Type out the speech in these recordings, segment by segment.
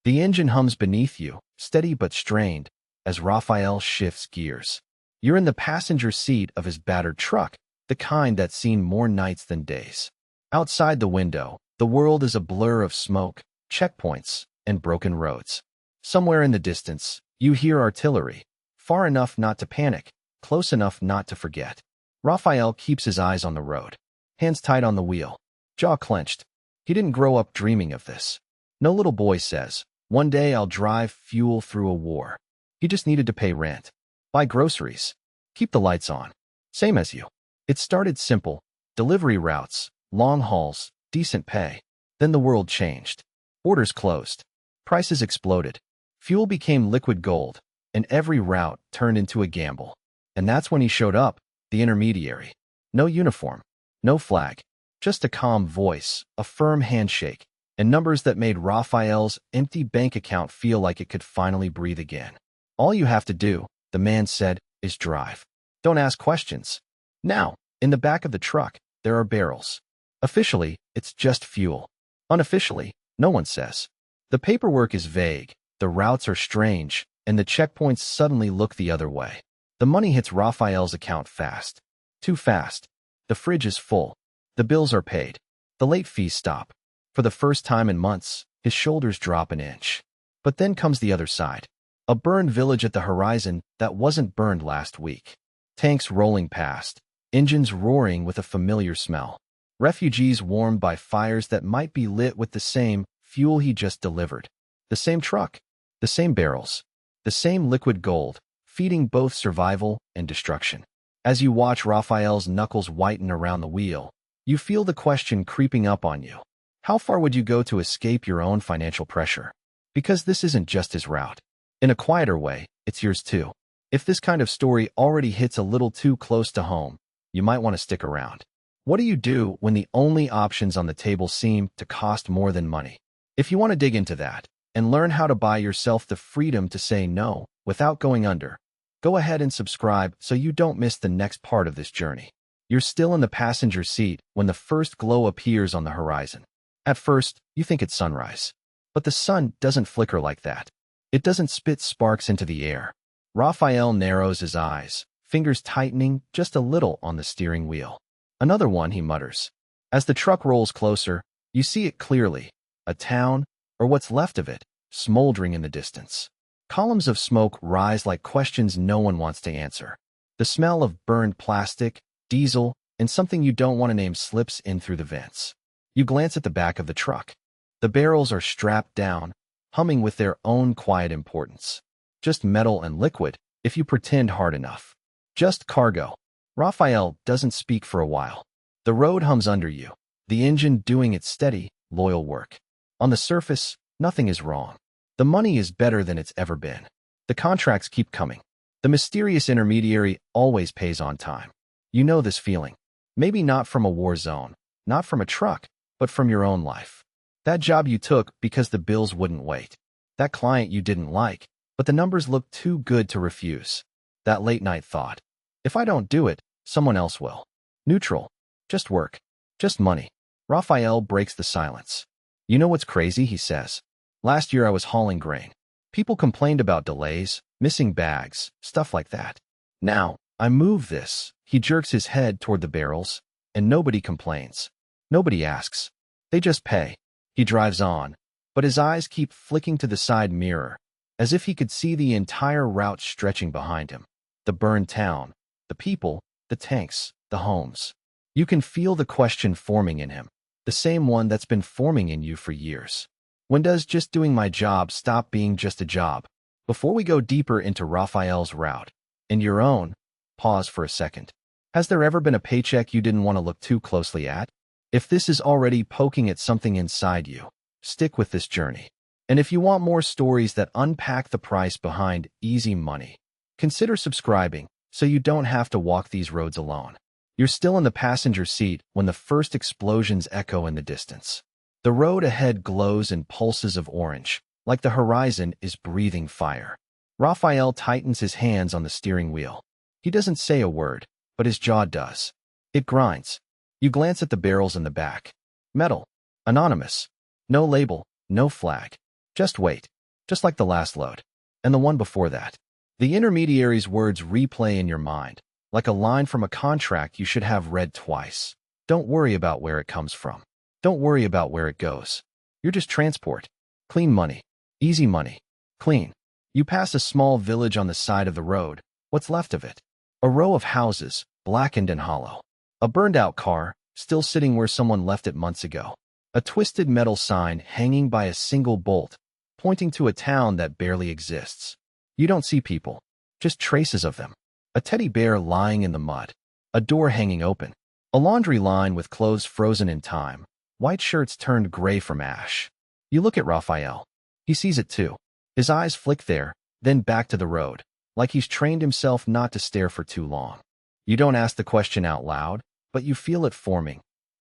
The engine hums beneath you, steady but strained, as Rafael shifts gears. You're in the passenger seat of his battered truck, the kind that's seen more nights than days. Outside the window, the world is a blur of smoke, checkpoints, and broken roads. Somewhere in the distance, you hear artillery, far enough not to panic, close enough not to forget. Rafael keeps his eyes on the road, hands tight on the wheel, jaw clenched. He didn't grow up dreaming of this. No little boy says, "One day I'll drive fuel through a war." He just needed to pay rent, buy groceries, keep the lights on. Same as you. It started simple, delivery routes, long hauls, decent pay. Then the world changed. Orders closed. Prices exploded. Fuel became liquid gold, and every route turned into a gamble. And that's when he showed up, the intermediary. No uniform, no flag, just a calm voice, a firm handshake, and numbers that made Rafael's empty bank account feel like it could finally breathe again. All you have to do, the man said, is drive. Don't ask questions. Now, in the back of the truck, there are barrels. Officially, it's just fuel. Unofficially, no one says. The paperwork is vague, the routes are strange, and the checkpoints suddenly look the other way. The money hits Rafael's account fast. Too fast. The fridge is full. The bills are paid. The late fees stop. For the first time in months, his shoulders drop an inch. But then comes the other side. A burned village at the horizon that wasn't burned last week. Tanks rolling past. Engines roaring with a familiar smell. Refugees warmed by fires that might be lit with the same fuel he just delivered. The same truck. The same barrels. The same liquid gold, feeding both survival and destruction. As you watch Rafael's knuckles whiten around the wheel, you feel the question creeping up on you. How far would you go to escape your own financial pressure? Because this isn't just his route. In a quieter way, it's yours too. If this kind of story already hits a little too close to home, you might want to stick around. What do you do when the only options on the table seem to cost more than money? If you want to dig into that and learn how to buy yourself the freedom to say no without going under, go ahead and subscribe so you don't miss the next part of this journey. You're still in the passenger seat when the first glow appears on the horizon. At first, you think it's sunrise. But the sun doesn't flicker like that. It doesn't spit sparks into the air. Rafael narrows his eyes, fingers tightening just a little on the steering wheel. Another one, he mutters. As the truck rolls closer, you see it clearly. A town, or what's left of it, smoldering in the distance. Columns of smoke rise like questions no one wants to answer. The smell of burned plastic, diesel, and something you don't want to name slips in through the vents. You glance at the back of the truck. The barrels are strapped down, humming with their own quiet importance. Just metal and liquid, if you pretend hard enough. Just cargo. Rafael doesn't speak for a while. The road hums under you, the engine doing its steady, loyal work. On the surface, nothing is wrong. The money is better than it's ever been. The contracts keep coming. The mysterious intermediary always pays on time. You know this feeling. Maybe not from a war zone, not from a truck, but from your own life. That job you took because the bills wouldn't wait. That client you didn't like, but the numbers looked too good to refuse. That late night thought. If I don't do it, someone else will. Neutral. Just work. Just money. Rafael breaks the silence. You know what's crazy, he says. Last year I was hauling grain. People complained about delays, missing bags, stuff like that. Now, I move this. He jerks his head toward the barrels, and nobody complains. Nobody asks. They just pay. He drives on, but his eyes keep flicking to the side mirror, as if he could see the entire route stretching behind him. The burned town, the people, the tanks, the homes. You can feel the question forming in him, the same one that's been forming in you for years. When does just doing my job stop being just a job? Before we go deeper into Rafael's route, and your own, pause for a second. Has there ever been a paycheck you didn't want to look too closely at? If this is already poking at something inside you, stick with this journey. And if you want more stories that unpack the price behind easy money, consider subscribing so you don't have to walk these roads alone. You're still in the passenger seat when the first explosions echo in the distance. The road ahead glows in pulses of orange, like the horizon is breathing fire. Rafael tightens his hands on the steering wheel. He doesn't say a word, but his jaw does. It grinds. You glance at the barrels in the back. Metal. Anonymous. No label, no flag. Just wait. Just like the last load. And the one before that. The intermediary's words replay in your mind, like a line from a contract you should have read twice. Don't worry about where it comes from. Don't worry about where it goes. You're just transport. Clean money. Easy money. Clean. You pass a small village on the side of the road. What's left of it? A row of houses, blackened and hollow. A burned-out car, still sitting where someone left it months ago. A twisted metal sign hanging by a single bolt, pointing to a town that barely exists. You don't see people, just traces of them. A teddy bear lying in the mud. A door hanging open. A laundry line with clothes frozen in time. White shirts turned gray from ash. You look at Rafael. He sees it too. His eyes flick there, then back to the road, like he's trained himself not to stare for too long. You don't ask the question out loud, but you feel it forming.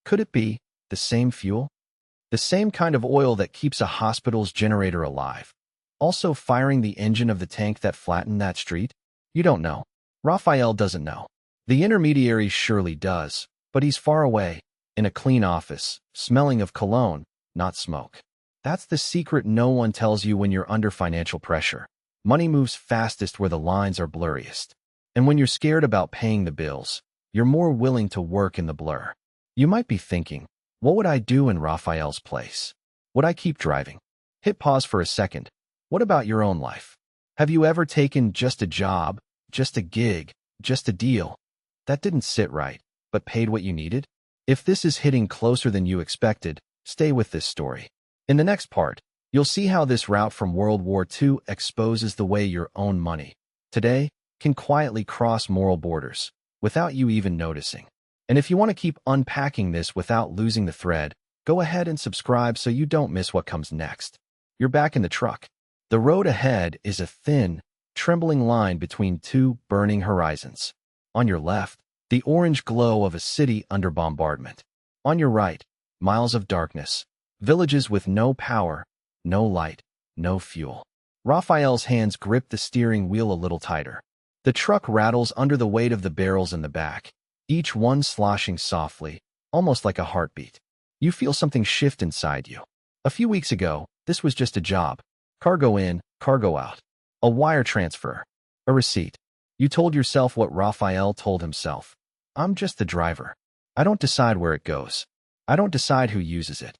Could it be the same fuel? The same kind of oil that keeps a hospital's generator alive, also firing the engine of the tank that flattened that street? You don't know. Rafael doesn't know. The intermediary surely does, but he's far away, in a clean office, smelling of cologne, not smoke. That's the secret no one tells you when you're under financial pressure. Money moves fastest where the lines are blurriest. And when you're scared about paying the bills, you're more willing to work in the blur. You might be thinking, what would I do in Rafael's place? Would I keep driving? Hit pause for a second. What about your own life? Have you ever taken just a job, just a gig, just a deal that didn't sit right, but paid what you needed? If this is hitting closer than you expected, stay with this story. In the next part, you'll see how this route from World War II exposes the way your own money, today, can quietly cross moral borders, without you even noticing. And if you want to keep unpacking this without losing the thread, go ahead and subscribe so you don't miss what comes next. You're back in the truck. The road ahead is a thin, trembling line between two burning horizons. On your left, the orange glow of a city under bombardment. On your right, miles of darkness, villages with no power, no light, no fuel. Rafael's hands grip the steering wheel a little tighter. The truck rattles under the weight of the barrels in the back, each one sloshing softly, almost like a heartbeat. You feel something shift inside you. A few weeks ago, this was just a job. Cargo in, cargo out. A wire transfer. A receipt. You told yourself what Rafael told himself. I'm just the driver. I don't decide where it goes. I don't decide who uses it.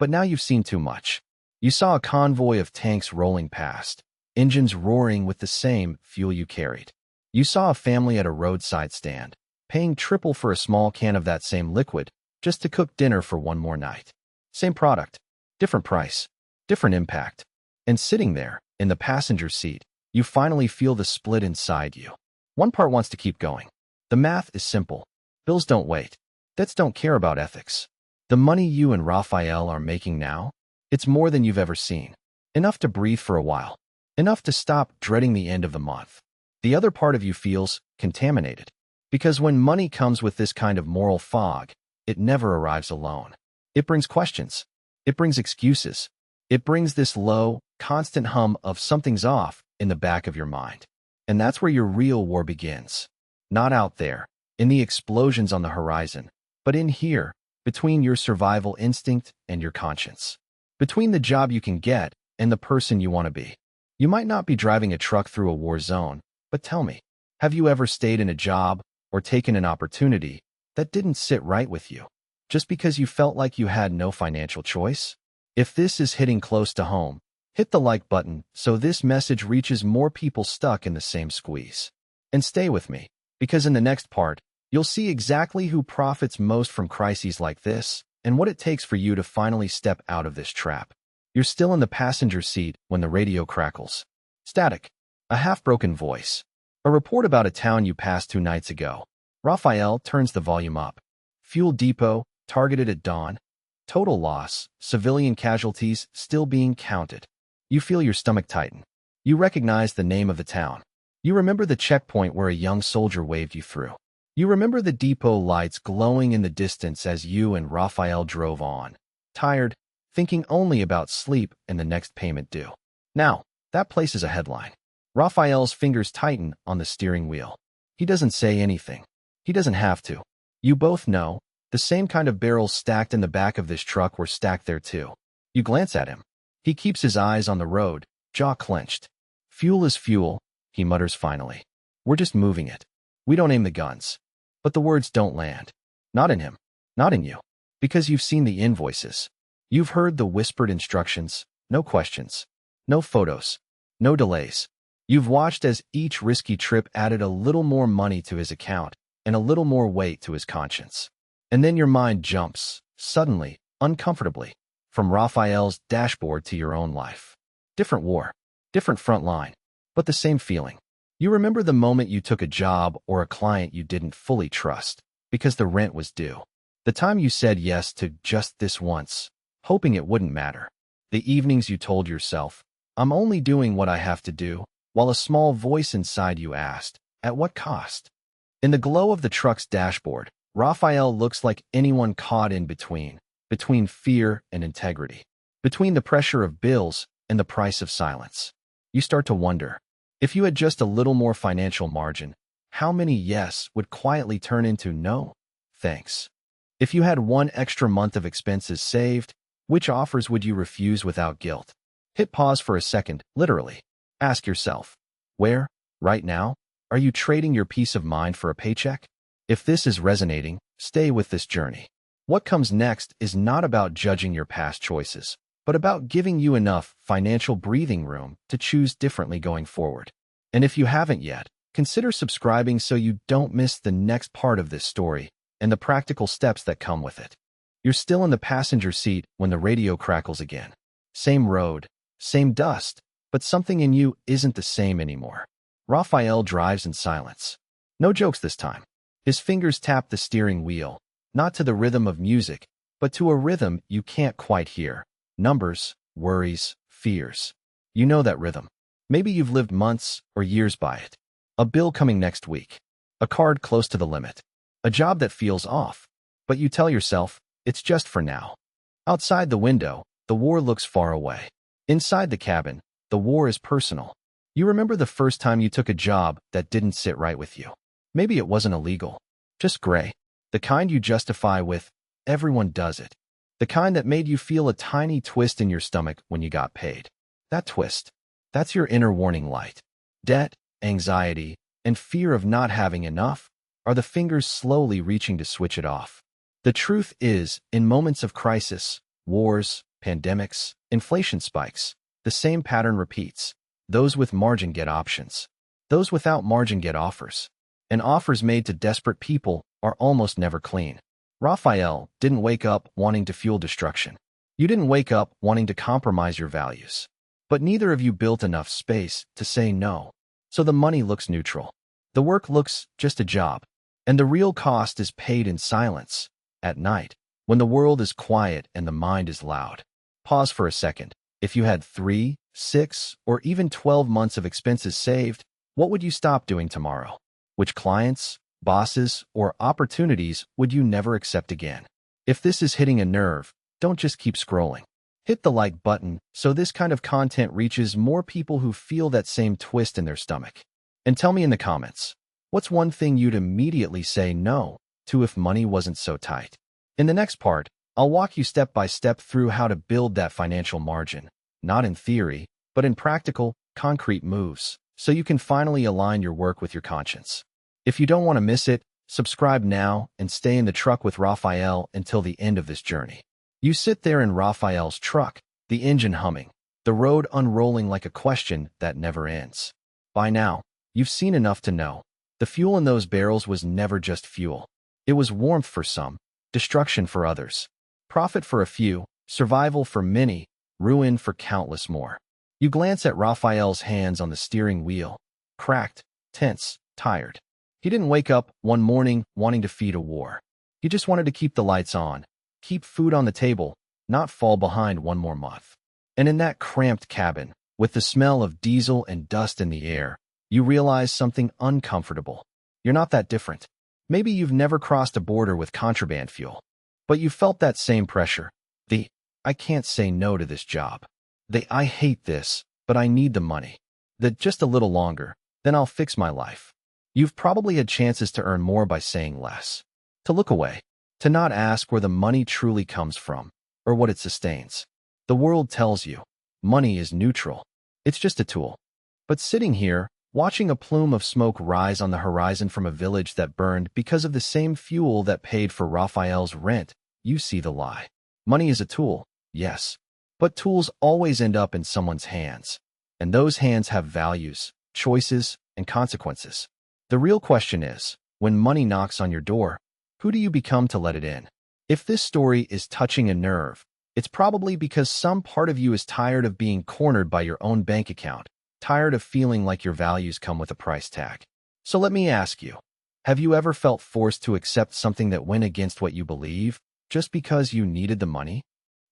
But now you've seen too much. You saw a convoy of tanks rolling past, engines roaring with the same fuel you carried. You saw a family at a roadside stand, paying triple for a small can of that same liquid just to cook dinner for one more night. Same product, different price, different impact. And sitting there, in the passenger seat, you finally feel the split inside you. One part wants to keep going. The math is simple. Bills don't wait. Debts don't care about ethics. The money you and Rafael are making now, it's more than you've ever seen. Enough to breathe for a while. Enough to stop dreading the end of the month. The other part of you feels contaminated. Because when money comes with this kind of moral fog, it never arrives alone. It brings questions. It brings excuses. It brings this low, constant hum of something's off in the back of your mind. And that's where your real war begins. Not out there, in the explosions on the horizon, but in here, between your survival instinct and your conscience. Between the job you can get and the person you want to be. You might not be driving a truck through a war zone, but tell me, have you ever stayed in a job or taken an opportunity that didn't sit right with you, just because you felt like you had no financial choice? If this is hitting close to home, hit the like button so this message reaches more people stuck in the same squeeze. And stay with me, because in the next part, you'll see exactly who profits most from crises like this and what it takes for you to finally step out of this trap. You're still in the passenger seat when the radio crackles. Static. A half-broken voice. A report about a town you passed 2 nights ago. Rafael turns the volume up. Fuel depot, targeted at dawn. Total loss, civilian casualties still being counted. You feel your stomach tighten. You recognize the name of the town. You remember the checkpoint where a young soldier waved you through. You remember the depot lights glowing in the distance as you and Rafael drove on. Tired, thinking only about sleep and the next payment due. Now, that place is a headline. Rafael's fingers tighten on the steering wheel. He doesn't say anything. He doesn't have to. You both know, the same kind of barrels stacked in the back of this truck were stacked there too. You glance at him. He keeps his eyes on the road, jaw clenched. Fuel is fuel, he mutters finally. We're just moving it. We don't aim the guns. But the words don't land. Not in him. Not in you. Because you've seen the invoices. You've heard the whispered instructions. No questions. No photos. No delays. You've watched as each risky trip added a little more money to his account and a little more weight to his conscience. And then your mind jumps, suddenly, uncomfortably, from Rafael's dashboard to your own life. Different war. Different front line. But the same feeling. You remember the moment you took a job or a client you didn't fully trust because the rent was due. The time you said yes to just this once, hoping it wouldn't matter. The evenings you told yourself, I'm only doing what I have to do, while a small voice inside you asked, at what cost? In the glow of the truck's dashboard, Rafael looks like anyone caught in between fear and integrity, between the pressure of bills and the price of silence. You start to wonder, if you had just a little more financial margin, how many yes would quietly turn into no, thanks? If you had one extra month of expenses saved, which offers would you refuse without guilt? Hit pause for a second, literally. Ask yourself, where, right now, are you trading your peace of mind for a paycheck? If this is resonating, stay with this journey. What comes next is not about judging your past choices, but about giving you enough financial breathing room to choose differently going forward. And if you haven't yet, consider subscribing so you don't miss the next part of this story and the practical steps that come with it. You're still in the passenger seat when the radio crackles again. Same road, same dust, but something in you isn't the same anymore. Rafael drives in silence. No jokes this time. His fingers tap the steering wheel, not to the rhythm of music, but to a rhythm you can't quite hear. Numbers, worries, fears. You know that rhythm. Maybe you've lived months or years by it. A bill coming next week. A card close to the limit. A job that feels off. But you tell yourself, it's just for now. Outside the window, the war looks far away. Inside the cabin, the war is personal. You remember the first time you took a job that didn't sit right with you. Maybe it wasn't illegal. Just gray. The kind you justify with, everyone does it. The kind that made you feel a tiny twist in your stomach when you got paid. That twist. That's your inner warning light. Debt, anxiety, and fear of not having enough are the fingers slowly reaching to switch it off. The truth is, in moments of crisis, wars, pandemics, inflation spikes, the same pattern repeats. Those with margin get options. Those without margin get offers. And offers made to desperate people are almost never clean. Rafael didn't wake up wanting to fuel destruction. You didn't wake up wanting to compromise your values. But neither of you built enough space to say no. So the money looks neutral. The work looks just a job. And the real cost is paid in silence, at night, when the world is quiet and the mind is loud. Pause for a second. If you had 3, 6, or even 12 months of expenses saved, what would you stop doing tomorrow? Which clients, bosses, or opportunities would you never accept again? If this is hitting a nerve, don't just keep scrolling. Hit the like button so this kind of content reaches more people who feel that same twist in their stomach. And tell me in the comments, what's one thing you'd immediately say no to if money wasn't so tight? In the next part, I'll walk you step by step through how to build that financial margin, not in theory, but in practical, concrete moves, so you can finally align your work with your conscience. If you don't want to miss it, subscribe now and stay in the truck with Rafael until the end of this journey. You sit there in Rafael's truck, the engine humming, the road unrolling like a question that never ends. By now, you've seen enough to know. The fuel in those barrels was never just fuel. It was warmth for some, destruction for others, profit for a few, survival for many, ruin for countless more. You glance at Rafael's hands on the steering wheel, cracked, tense, tired. He didn't wake up one morning wanting to feed a war. He just wanted to keep the lights on, keep food on the table, not fall behind one more month. And in that cramped cabin, with the smell of diesel and dust in the air, you realize something uncomfortable. You're not that different. Maybe you've never crossed a border with contraband fuel, but you felt that same pressure. I can't say no to this job. I hate this, but I need the money. Just a little longer, then I'll fix my life. You've probably had chances to earn more by saying less, to look away, to not ask where the money truly comes from, or what it sustains. The world tells you, Money is neutral. It's just a tool. But sitting here, watching a plume of smoke rise on the horizon from a village that burned because of the same fuel that paid for Rafael's rent, you see the lie. Money is a tool, yes. But tools always end up in someone's hands. And those hands have values, choices, and consequences. The real question is, when money knocks on your door, who do you become to let it in? If this story is touching a nerve, it's probably because some part of you is tired of being cornered by your own bank account, tired of feeling like your values come with a price tag. So let me ask you, have you ever felt forced to accept something that went against what you believe, just because you needed the money?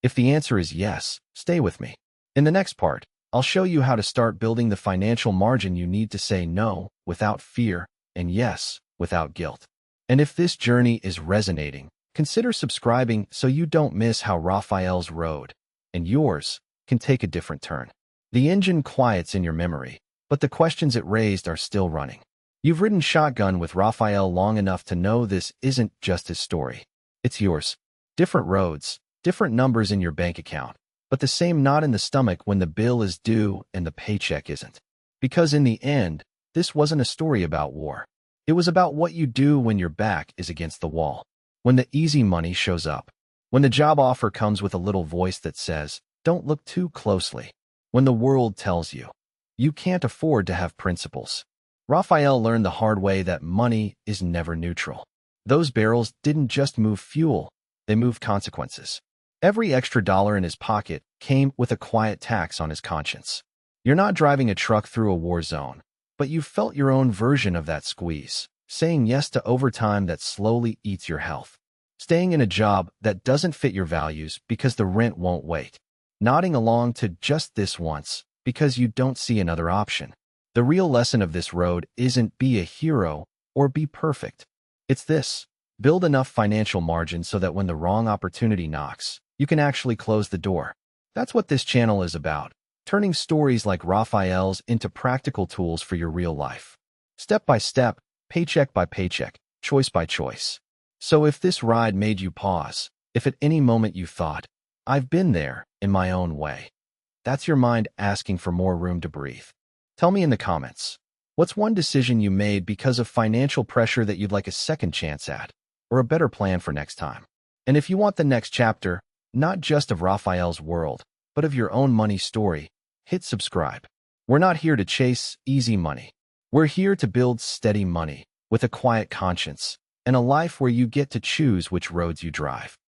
If the answer is yes, stay with me. In the next part, I'll show you how to start building the financial margin you need to say no without fear and yes without guilt. And if this journey is resonating, consider subscribing so you don't miss how Rafael's road, and yours, can take a different turn. The engine quiets in your memory, but the questions it raised are still running. You've ridden shotgun with Rafael long enough to know this isn't just his story. It's yours. Different roads, different numbers in your bank account, but the same knot in the stomach when the bill is due and the paycheck isn't. Because in the end, this wasn't a story about war. It was about what you do when your back is against the wall. When the easy money shows up. When the job offer comes with a little voice that says, "Don't look too closely." When the world tells you, you can't afford to have principles. Rafael learned the hard way that money is never neutral. Those barrels didn't just move fuel, they moved consequences. Every extra dollar in his pocket came with a quiet tax on his conscience. You're not driving a truck through a war zone, but you felt your own version of that squeeze, saying yes to overtime that slowly eats your health, staying in a job that doesn't fit your values because the rent won't wait, nodding along to just this once because you don't see another option. The real lesson of this road isn't be a hero or be perfect. It's this: build enough financial margin so that when the wrong opportunity knocks, you can actually close the door. That's what this channel is about, turning stories like Rafael's into practical tools for your real life. Step by step, paycheck by paycheck, choice by choice. So if this ride made you pause, if at any moment you thought, "I've been there in my own way," that's your mind asking for more room to breathe. Tell me in the comments, what's one decision you made because of financial pressure that you'd like a second chance at, or a better plan for next time? And if you want the next chapter, not just of Rafael's world, but of your own money story, hit subscribe. We're not here to chase easy money. We're here to build steady money with a quiet conscience and a life where you get to choose which roads you drive.